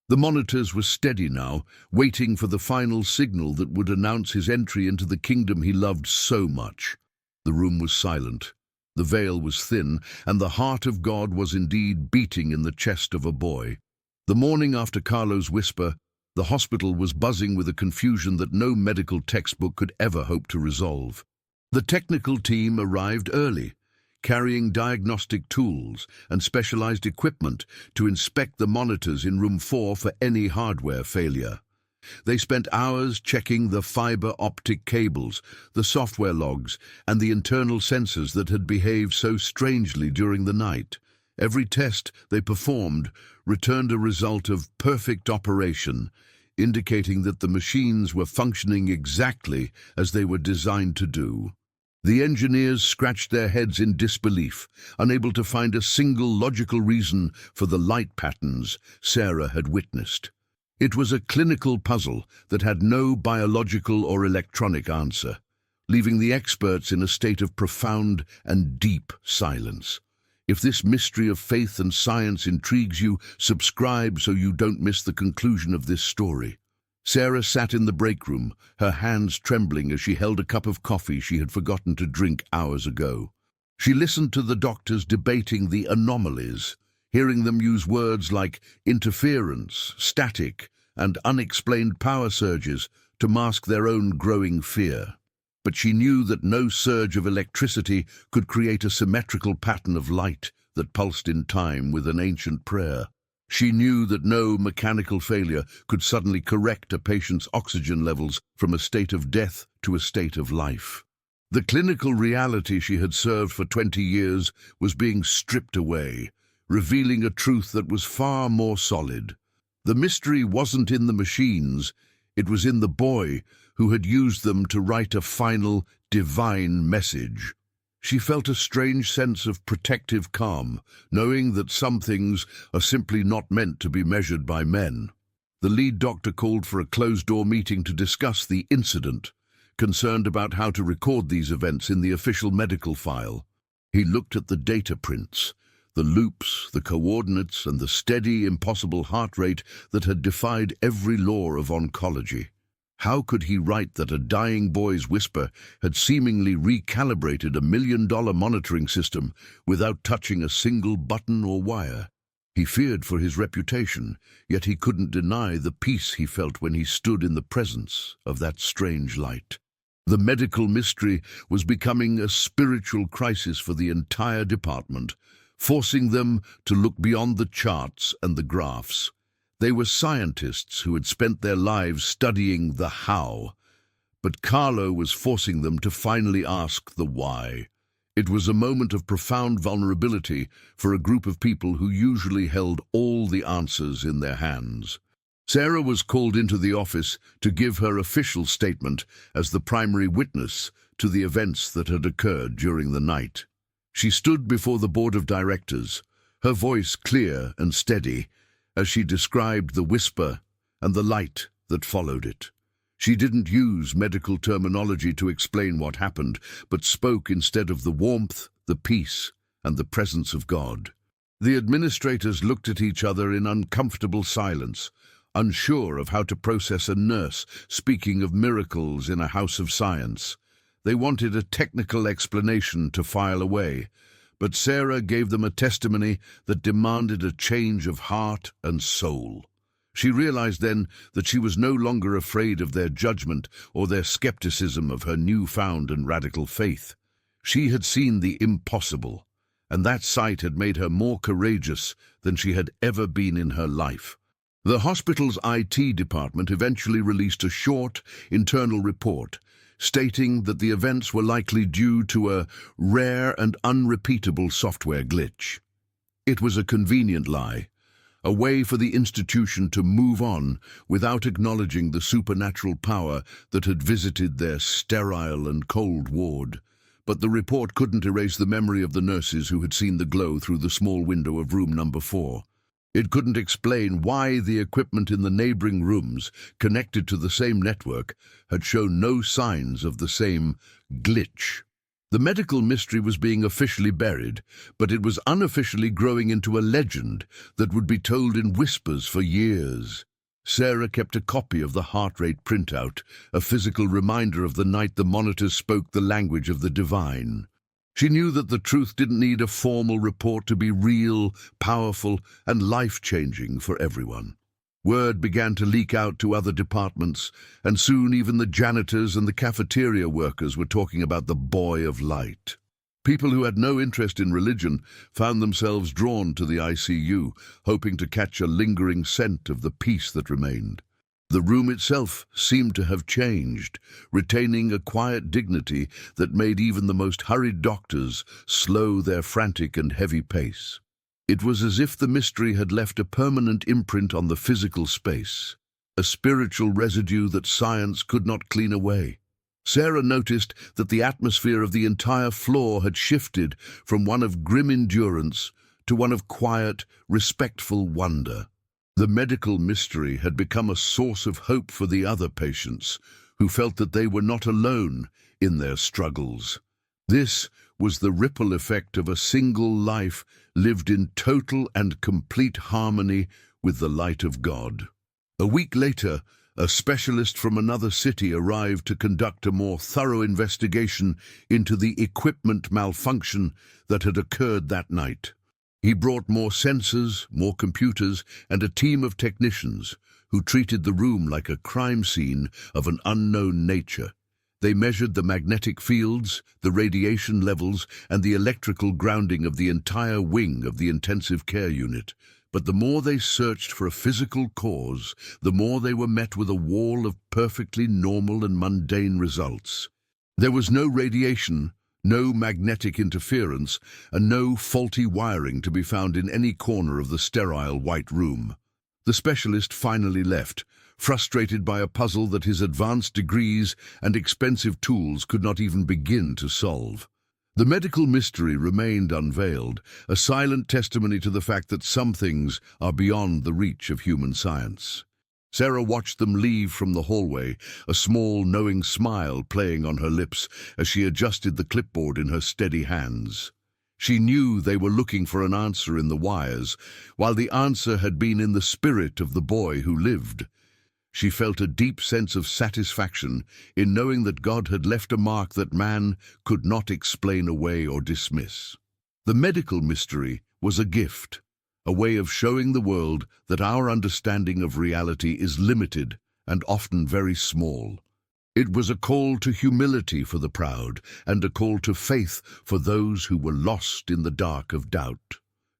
The monitors were steady now, waiting for the final signal that would announce his entry into the kingdom he loved so much. The room was silent, the veil was thin, and the heart of God was indeed beating in the chest of a boy. The morning after Carlo's whisper, the hospital was buzzing with a confusion that no medical textbook could ever hope to resolve. The technical team arrived early, carrying diagnostic tools and specialized equipment to inspect the monitors in room 4 for any hardware failure. They spent hours checking the fiber optic cables, the software logs, and the internal sensors that had behaved so strangely during the night. Every test they performed returned a result of perfect operation, indicating that the machines were functioning exactly as they were designed to do. The engineers scratched their heads in disbelief, unable to find a single logical reason for the light patterns Sarah had witnessed. It was a clinical puzzle that had no biological or electronic answer. leaving the experts in a state of profound and deep silence. If this mystery of faith and science intrigues you, subscribe so you don't miss the conclusion of this story. Sarah sat in the break room, her hands trembling as she held a cup of coffee she had forgotten to drink hours ago. She listened to the doctors debating the anomalies, hearing them use words like interference, static, and unexplained power surges to mask their own growing fear. But she knew that no surge of electricity could create a symmetrical pattern of light that pulsed in time with an ancient prayer. She knew that no mechanical failure could suddenly correct a patient's oxygen levels from a state of death to a state of life. The clinical reality she had served for 20 years was being stripped away, revealing a truth that was far more solid. The mystery wasn't in the machines, it was in the boy who had used them to write a final, divine message. She felt a strange sense of protective calm, knowing that some things are simply not meant to be measured by men. The lead doctor called for a closed-door meeting to discuss the incident, concerned about how to record these events in the official medical file. He looked at the data prints, the loops, the coordinates, and the steady, impossible heart rate that had defied every law of oncology. How could he write that a dying boy's whisper had seemingly recalibrated a $1 million monitoring system without touching a single button or wire? He feared for his reputation, yet he couldn't deny the peace he felt when he stood in the presence of that strange light. The medical mystery was becoming a spiritual crisis for the entire department, forcing them to look beyond the charts and the graphs. They were scientists who had spent their lives studying the how, but Carlo was forcing them to finally ask the why. It was a moment of profound vulnerability for a group of people who usually held all the answers in their hands. Sarah was called into the office to give her official statement as the primary witness to the events that had occurred during the night. She stood before the board of directors, her voice clear and steady, as she described the whisper and the light that followed it. She didn't use medical terminology to explain what happened, but spoke instead of the warmth, the peace, and the presence of God. The administrators looked at each other in uncomfortable silence, unsure of how to process a nurse speaking of miracles in a house of science. They wanted a technical explanation to file away, but Sarah gave them a testimony that demanded a change of heart and soul. She realized then that she was no longer afraid of their judgment or their skepticism of her newfound and radical faith. She had seen the impossible, and that sight had made her more courageous than she had ever been in her life. The hospital's IT department eventually released a short, internal report stating that the events were likely due to a rare and unrepeatable software glitch. It was a convenient lie, a way for the institution to move on without acknowledging the supernatural power that had visited their sterile and cold ward. But the report couldn't erase the memory of the nurses who had seen the glow through the small window of room number 4. It couldn't explain why the equipment in the neighboring rooms, connected to the same network, had shown no signs of the same glitch. The medical mystery was being officially buried, but it was unofficially growing into a legend that would be told in whispers for years. Sarah kept a copy of the heart rate printout, a physical reminder of the night the monitors spoke the language of the divine. She knew that the truth didn't need a formal report to be real, powerful, and life-changing for everyone. Word began to leak out to other departments, and soon even the janitors and the cafeteria workers were talking about the boy of light. People who had no interest in religion found themselves drawn to the ICU, hoping to catch a lingering scent of the peace that remained. The room itself seemed to have changed, retaining a quiet dignity that made even the most hurried doctors slow their frantic and heavy pace. It was as if the mystery had left a permanent imprint on the physical space, a spiritual residue that science could not clean away. Sarah noticed that the atmosphere of the entire floor had shifted from one of grim endurance to one of quiet, respectful wonder. The medical mystery had become a source of hope for the other patients, who felt that they were not alone in their struggles. This was the ripple effect of a single life lived in total and complete harmony with the light of God. A week later, a specialist from another city arrived to conduct a more thorough investigation into the equipment malfunction that had occurred that night. He brought more sensors, more computers, and a team of technicians who treated the room like a crime scene of an unknown nature. They measured the magnetic fields, the radiation levels, and the electrical grounding of the entire wing of the intensive care unit. But the more they searched for a physical cause, the more they were met with a wall of perfectly normal and mundane results. There was no radiation, no magnetic interference, and no faulty wiring to be found in any corner of the sterile white room. The specialist finally left, frustrated by a puzzle that his advanced degrees and expensive tools could not even begin to solve. The medical mystery remained unveiled, a silent testimony to the fact that some things are beyond the reach of human science. Sarah watched them leave from the hallway, a small, knowing smile playing on her lips as she adjusted the clipboard in her steady hands. She knew they were looking for an answer in the wires, while the answer had been in the spirit of the boy who lived. She felt a deep sense of satisfaction in knowing that God had left a mark that man could not explain away or dismiss. The medical mystery was a gift, a way of showing the world that our understanding of reality is limited and often very small. It was a call to humility for the proud and a call to faith for those who were lost in the dark of doubt.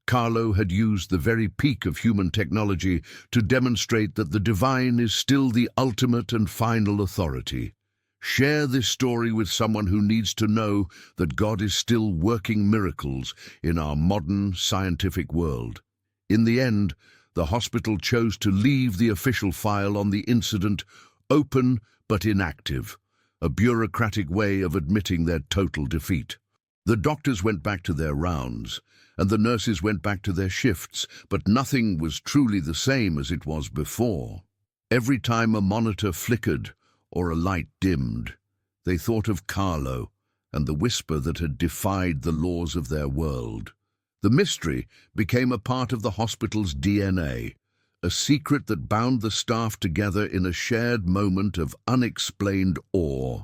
Carlo had used the very peak of human technology to demonstrate that the divine is still the ultimate and final authority. Share this story with someone who needs to know that God is still working miracles in our modern scientific world. In the end, the hospital chose to leave the official file on the incident open but inactive, a bureaucratic way of admitting their total defeat. The doctors went back to their rounds, and the nurses went back to their shifts, but nothing was truly the same as it was before. Every time a monitor flickered or a light dimmed, they thought of Carlo and the whisper that had defied the laws of their world. The mystery became a part of the hospital's DNA, a secret that bound the staff together in a shared moment of unexplained awe.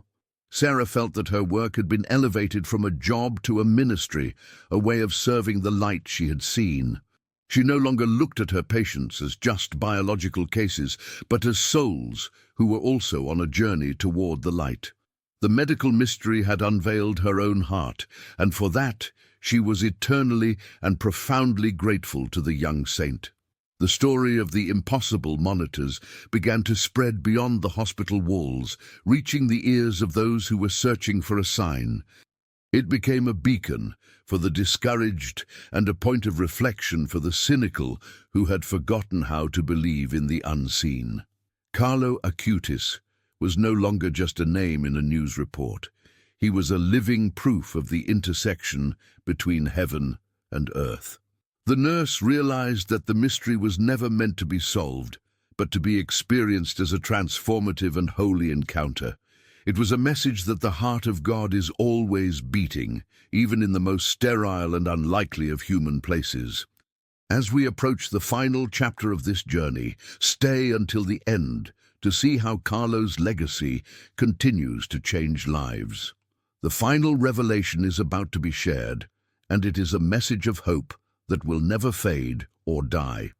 Sarah felt that her work had been elevated from a job to a ministry, a way of serving the light she had seen. She no longer looked at her patients as just biological cases, but as souls who were also on a journey toward the light. The medical mystery had unveiled her own heart, and for that she was eternally and profoundly grateful to the young saint. The story of the impossible monitors began to spread beyond the hospital walls, reaching the ears of those who were searching for a sign. It became a beacon for the discouraged and a point of reflection for the cynical who had forgotten how to believe in the unseen. Carlo Acutis was no longer just a name in a news report. He was a living proof of the intersection between heaven and earth. The nurse realized that the mystery was never meant to be solved, but to be experienced as a transformative and holy encounter. It was a message that the heart of God is always beating, even in the most sterile and unlikely of human places. As we approach the final chapter of this journey, stay until the end to see how Carlo's legacy continues to change lives. The final revelation is about to be shared, and it is a message of hope that will never fade or die.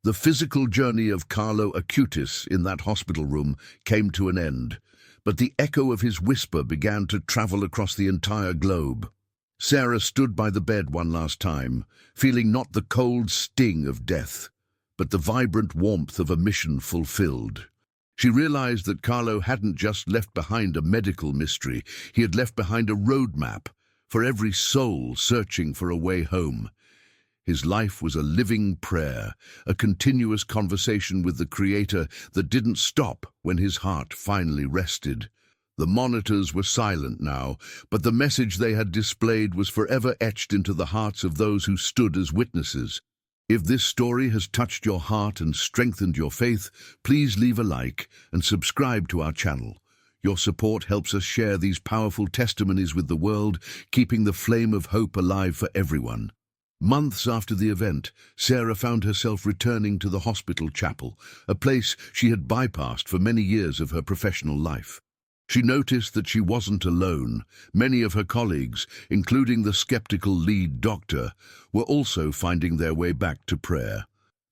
The physical journey of Carlo Acutis in that hospital room came to an end, but the echo of his whisper began to travel across the entire globe. Sarah stood by the bed one last time, feeling not the cold sting of death, but the vibrant warmth of a mission fulfilled. She realized that Carlo hadn't just left behind a medical mystery, he had left behind a roadmap for every soul searching for a way home. His life was a living prayer, a continuous conversation with the Creator that didn't stop when his heart finally rested. The monitors were silent now, but the message they had displayed was forever etched into the hearts of those who stood as witnesses. If this story has touched your heart and strengthened your faith, please leave a like and subscribe to our channel. Your support helps us share these powerful testimonies with the world, keeping the flame of hope alive for everyone. Months after the event, Sarah found herself returning to the hospital chapel, a place she had bypassed for many years of her professional life. She noticed that she wasn't alone. Many of her colleagues, including the skeptical lead doctor, were also finding their way back to prayer.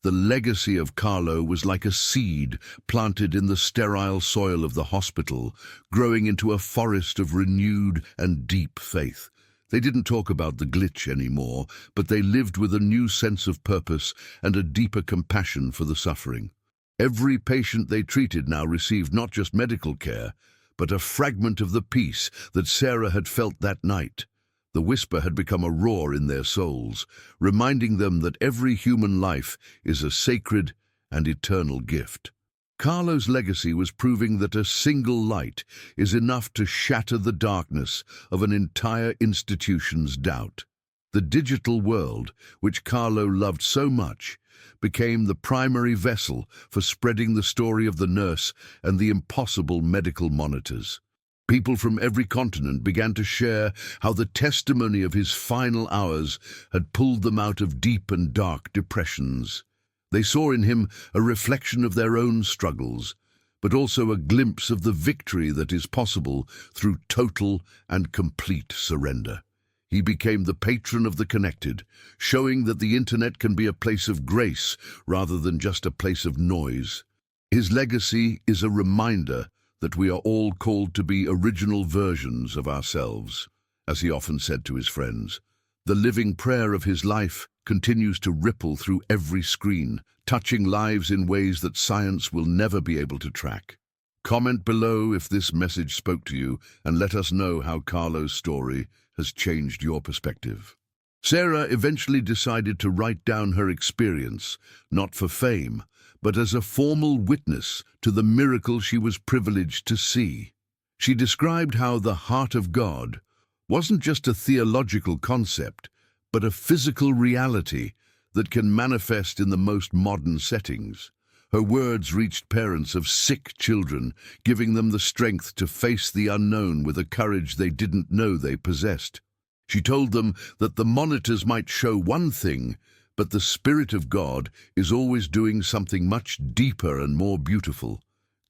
The legacy of Carlo was like a seed planted in the sterile soil of the hospital, growing into a forest of renewed and deep faith. They didn't talk about the glitch anymore, but they lived with a new sense of purpose and a deeper compassion for the suffering. Every patient they treated now received not just medical care, but a fragment of the peace that Sarah had felt that night. The whisper had become a roar in their souls, reminding them that every human life is a sacred and eternal gift. Carlo's legacy was proving that a single light is enough to shatter the darkness of an entire institution's doubt. The digital world, which Carlo loved so much, became the primary vessel for spreading the story of the nurse and the impossible medical monitors. People from every continent began to share how the testimony of his final hours had pulled them out of deep and dark depressions. They saw in him a reflection of their own struggles, but also a glimpse of the victory that is possible through total and complete surrender. He became the patron of the connected, showing that the internet can be a place of grace rather than just a place of noise. His legacy is a reminder that we are all called to be original versions of ourselves. As he often said to his friends, the living prayer of his life continues to ripple through every screen, touching lives in ways that science will never be able to track. Comment below if this message spoke to you, and let us know how Carlo's story has changed your perspective. Sarah eventually decided to write down her experience, not for fame, but as a formal witness to the miracle she was privileged to see. She described how the heart of God wasn't just a theological concept, but a physical reality that can manifest in the most modern settings. Her words reached parents of sick children, giving them the strength to face the unknown with a courage they didn't know they possessed. She told them that the monitors might show one thing, but the Spirit of God is always doing something much deeper and more beautiful.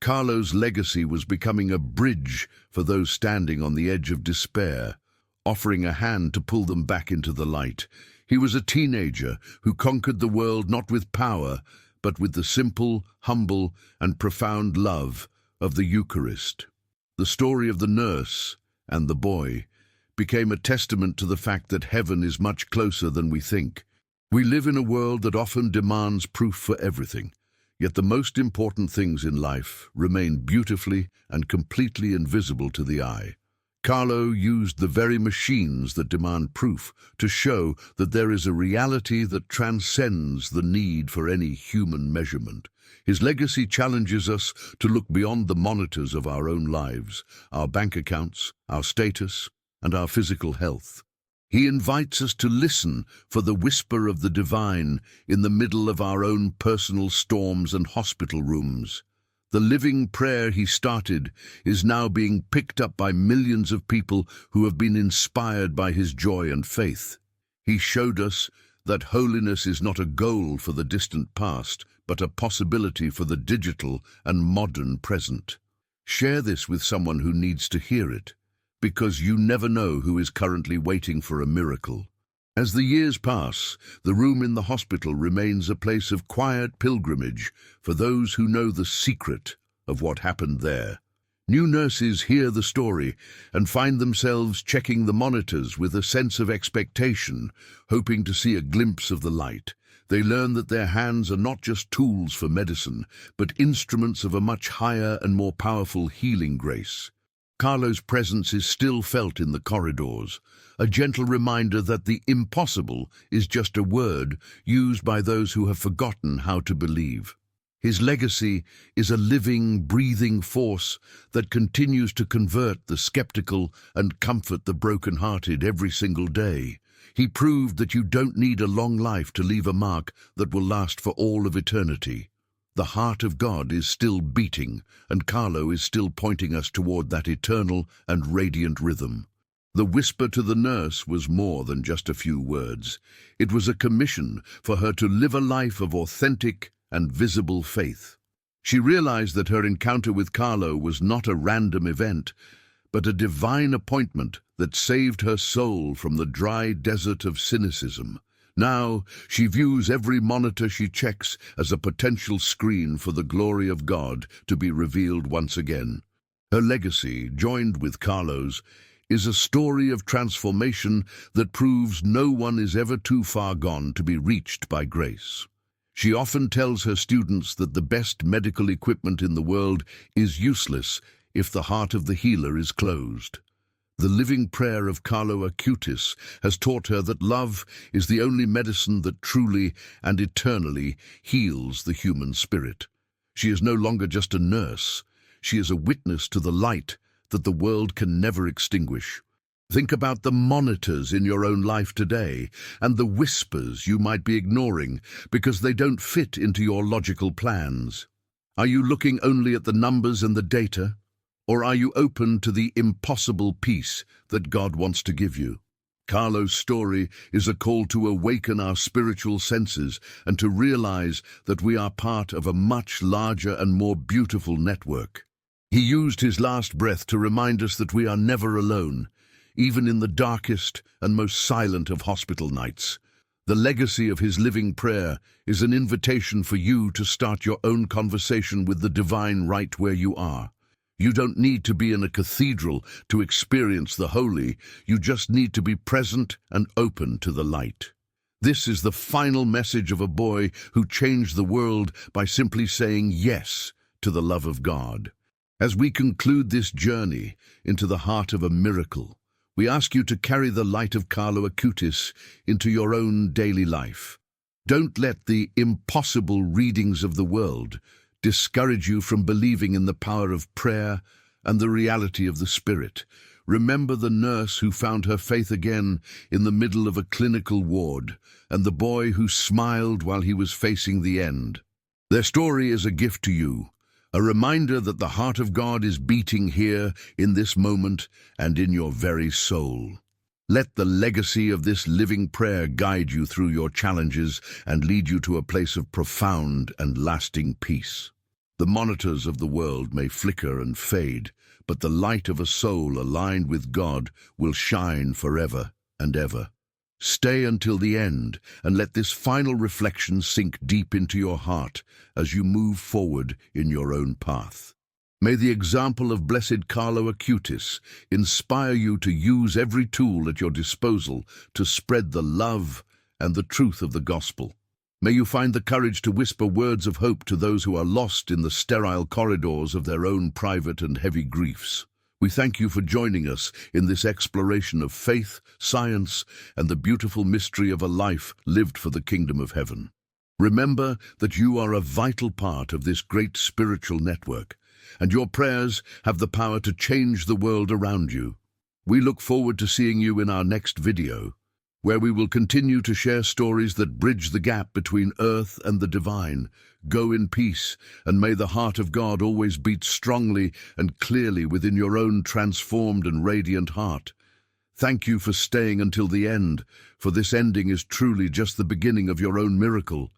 Carlo's legacy was becoming a bridge for those standing on the edge of despair, offering a hand to pull them back into the light. He was a teenager who conquered the world not with power, but with the simple, humble, and profound love of the Eucharist. The story of the nurse and the boy became a testament to the fact that heaven is much closer than we think. We live in a world that often demands proof for everything, yet the most important things in life remain beautifully and completely invisible to the eye. Carlo used the very machines that demand proof to show that there is a reality that transcends the need for any human measurement. His legacy challenges us to look beyond the monitors of our own lives, our bank accounts, our status, and our physical health. He invites us to listen for the whisper of the divine in the middle of our own personal storms and hospital rooms. The living prayer he started is now being picked up by millions of people who have been inspired by his joy and faith. He showed us that holiness is not a goal for the distant past, but a possibility for the digital and modern present. Share this with someone who needs to hear it, because you never know who is currently waiting for a miracle. As the years pass, the room in the hospital remains a place of quiet pilgrimage for those who know the secret of what happened there. New nurses hear the story and find themselves checking the monitors with a sense of expectation, hoping to see a glimpse of the light. They learn that their hands are not just tools for medicine, but instruments of a much higher and more powerful healing grace. Carlo's presence is still felt in the corridors, a gentle reminder that the impossible is just a word used by those who have forgotten how to believe. His legacy is a living, breathing force that continues to convert the skeptical and comfort the broken-hearted every single day. He proved that you don't need a long life to leave a mark that will last for all of eternity. The heart of God is still beating, and Carlo is still pointing us toward that eternal and radiant rhythm. The whisper to the nurse was more than just a few words. It was a commission for her to live a life of authentic and visible faith. She realized that her encounter with Carlo was not a random event, but a divine appointment that saved her soul from the dry desert of cynicism. Now, she views every monitor she checks as a potential screen for the glory of God to be revealed once again. Her legacy, joined with Carlo's, is a story of transformation that proves no one is ever too far gone to be reached by grace. She often tells her students that the best medical equipment in the world is useless if the heart of the healer is closed. The living prayer of Carlo Acutis has taught her that love is the only medicine that truly and eternally heals the human spirit. She is no longer just a nurse. She is a witness to the light that the world can never extinguish. Think about the monitors in your own life today and the whispers you might be ignoring because they don't fit into your logical plans. Are you looking only at the numbers and the data? Or are you open to the impossible peace that God wants to give you? Carlo's story is a call to awaken our spiritual senses and to realize that we are part of a much larger and more beautiful network. He used his last breath to remind us that we are never alone, even in the darkest and most silent of hospital nights. The legacy of his living prayer is an invitation for you to start your own conversation with the divine right where you are. You don't need to be in a cathedral to experience the holy. You just need to be present and open to the light. This is the final message of a boy who changed the world by simply saying yes to the love of God. As we conclude this journey into the heart of a miracle, we ask you to carry the light of Carlo Acutis into your own daily life. Don't let the impossible readings of the world discourage you from believing in the power of prayer and the reality of the Spirit. Remember the nurse who found her faith again in the middle of a clinical ward, and the boy who smiled while he was facing the end. Their story is a gift to you, a reminder that the heart of God is beating here in this moment and in your very soul. Let the legacy of this living prayer guide you through your challenges and lead you to a place of profound and lasting peace. The monitors of the world may flicker and fade, but the light of a soul aligned with God will shine forever and ever. Stay until the end and let this final reflection sink deep into your heart as you move forward in your own path. May the example of blessed Carlo Acutis inspire you to use every tool at your disposal to spread the love and the truth of the gospel. May you find the courage to whisper words of hope to those who are lost in the sterile corridors of their own private and heavy griefs. We thank you for joining us in this exploration of faith, science, and the beautiful mystery of a life lived for the kingdom of heaven. Remember that you are a vital part of this great spiritual network, and your prayers have the power to change the world around you. We look forward to seeing you in our next video, where we will continue to share stories that bridge the gap between earth and the divine. Go in peace, and may the heart of God always beat strongly and clearly within your own transformed and radiant heart. Thank you for staying until the end, for this ending is truly just the beginning of your own miracle.